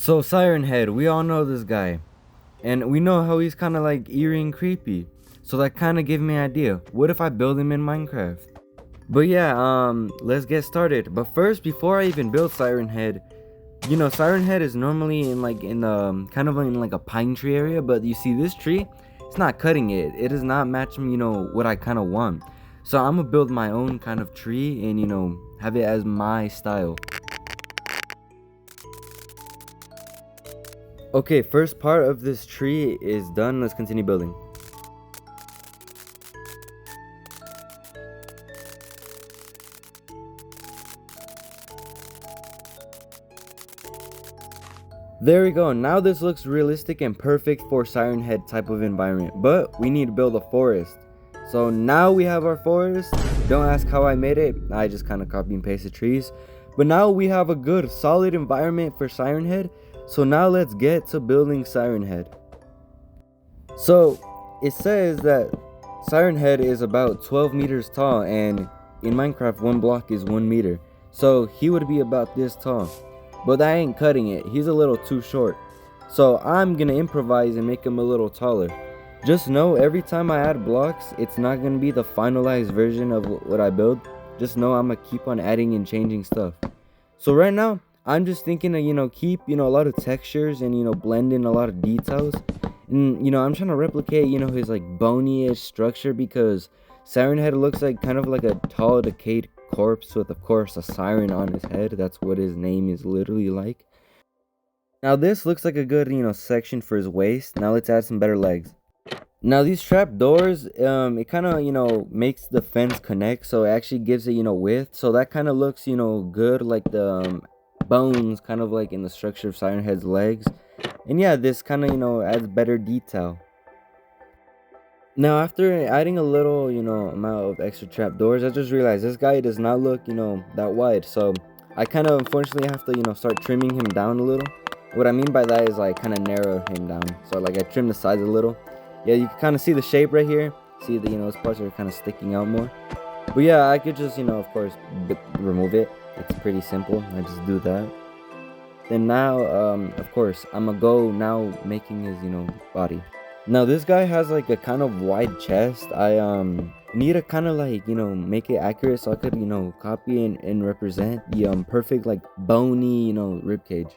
So Siren Head, we all know this guy, and we know how he's kind of like eerie and creepy. So that kind of gave me an idea. What if I build him in Minecraft? But yeah, let's get started. But first, before I even build Siren Head, Siren Head is normally in the kind of in like a pine tree area. But you see this tree, it's not cutting it. It does not match what I kind of want. So I'm gonna build my own kind of tree and have it as my style. Okay, first part of this tree is done. Let's continue building. There we go. Now this looks realistic and perfect for Siren Head type of environment. But we need to build a forest. So now we have our forest. Don't ask how I made it. I just kind of copy and pasted trees. But now we have a good solid environment for Siren Head. So now let's get to building Siren Head. So it says that Siren Head is about 12 meters tall, and in Minecraft 1 block is 1 meter. So he would be about this tall. But I ain't cutting it. He's a little too short. So I'm gonna improvise and make him a little taller. Just know every time I add blocks, it's not gonna be the finalized version of what I build. Just know I'm gonna keep on adding and changing stuff. So right now, I'm just thinking to, keep, a lot of textures and, blend in a lot of details. And, I'm trying to replicate, his like bony-ish structure, because Siren Head looks like kind of like a tall, decayed corpse with, of course, a siren on his head. That's what his name is literally like. Now this looks like a good, section for his waist. Now let's add some better legs. Now these trap doors, it kind of, makes the fence connect. So it actually gives it, width. So that kind of looks, good, like the bones kind of like in the structure of Siren Head's legs. And yeah, this kind of adds better detail. Now after adding a little amount of extra trapdoors, I just realized this guy does not look that wide. So I kind of unfortunately have to start trimming him down a little. What I mean by that is like kind of narrow him down. So like I trim the sides a little. Yeah, you can kind of see the shape right here. See that those parts are kind of sticking out more. But yeah, I could just of course remove it. It's pretty simple. I just do that. Then now, of course, I'm gonna go now making his, body. Now this guy has like a kind of wide chest. I need to kind of like, make it accurate so I could, copy and represent the perfect like bony, rib cage.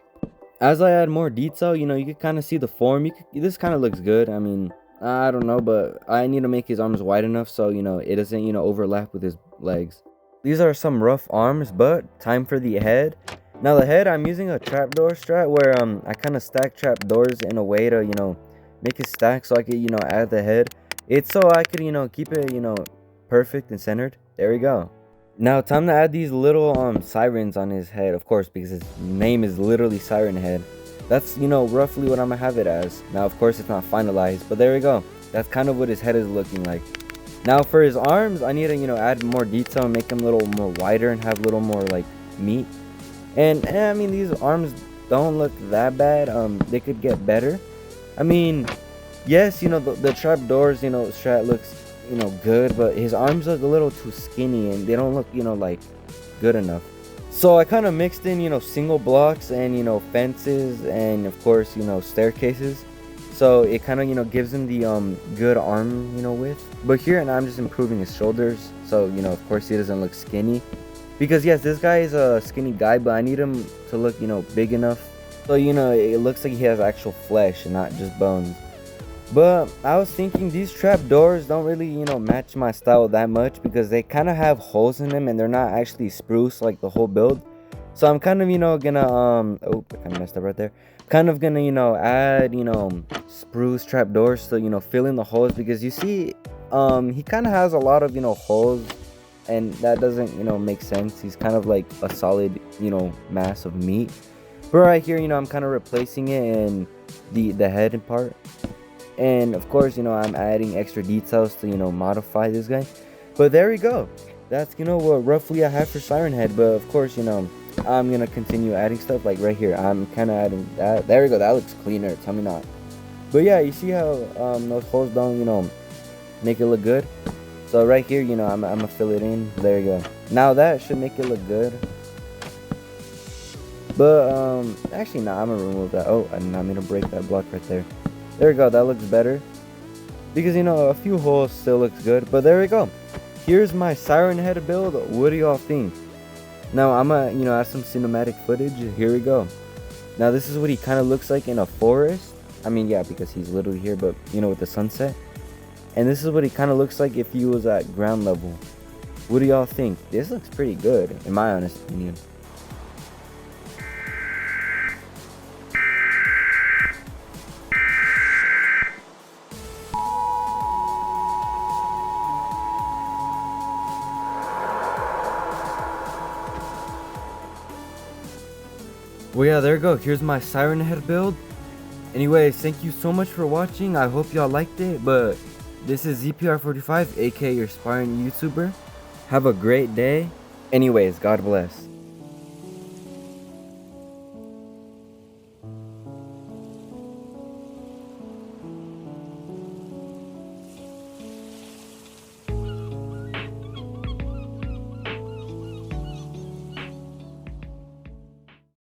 As I add more detail, you can kind of see the form. This kind of looks good. I mean, I don't know, but I need to make his arms wide enough so, it doesn't, overlap with his legs. These are some rough arms, but time for the head. Now the head, I'm using a trapdoor strat where I kind of stack trapdoors in a way to, make it stack so I could, add the head. It's so I could, keep it, perfect and centered. There we go. Now time to add these little sirens on his head, of course, because his name is literally Siren Head. That's, roughly what I'm gonna have it as. Now, of course, it's not finalized, but there we go. That's kind of what his head is looking like. Now for his arms, I need to, add more detail and make them a little more wider and have a little more like meat. And I mean, these arms don't look that bad. They could get better. I mean, yes, the trap doors, strat looks, good, but his arms look a little too skinny and they don't look, like good enough. So I kind of mixed in, single blocks and, fences and of course, staircases. So it kind of, gives him the good arm, width. But here now I'm just improving his shoulders. So, of course he doesn't look skinny. Because yes, this guy is a skinny guy, but I need him to look, big enough. So, it looks like he has actual flesh and not just bones. But I was thinking these trap doors don't really, match my style that much because they kind of have holes in them and they're not actually spruce like the whole build. So I'm kind of, gonna, oh, I kind of messed up right there. Kind of gonna, add, spruce trap doors to, fill in the holes because you see, he kind of has a lot of, holes and that doesn't, make sense. He's kind of like a solid, mass of meat. But right here, I'm kind of replacing it in the head part. And of course, I'm adding extra details to, modify this guy. But there we go. That's, what roughly I have for Siren Head. But of course, I'm going to continue adding stuff like right here. I'm kind of adding that. There we go. That looks cleaner. Tell me not. But yeah, you see how those holes don't, make it look good? So right here, I'm going to fill it in. There you go. Now that should make it look good. But actually nah, I'm gonna remove that. Oh, I'm not gonna break that block right there. There we go, that looks better. Because you know, a few holes still looks good, but there we go. Here's my Siren head build. What do y'all think? Now I'm gonna, you know, add some cinematic footage. Here we go. Now this is what he kind of looks like in a forest. I mean, yeah, because he's literally here, but you know, with the sunset. And this is what he kind of looks like if he was at ground level. What do y'all think? This looks pretty good, in my honest opinion. Well, yeah, there you go. Here's my Siren head build. Anyways, thank you so much for watching. I hope y'all liked it. But this is ZPR45, aka your aspiring YouTuber. Have a great day. Anyways, God bless.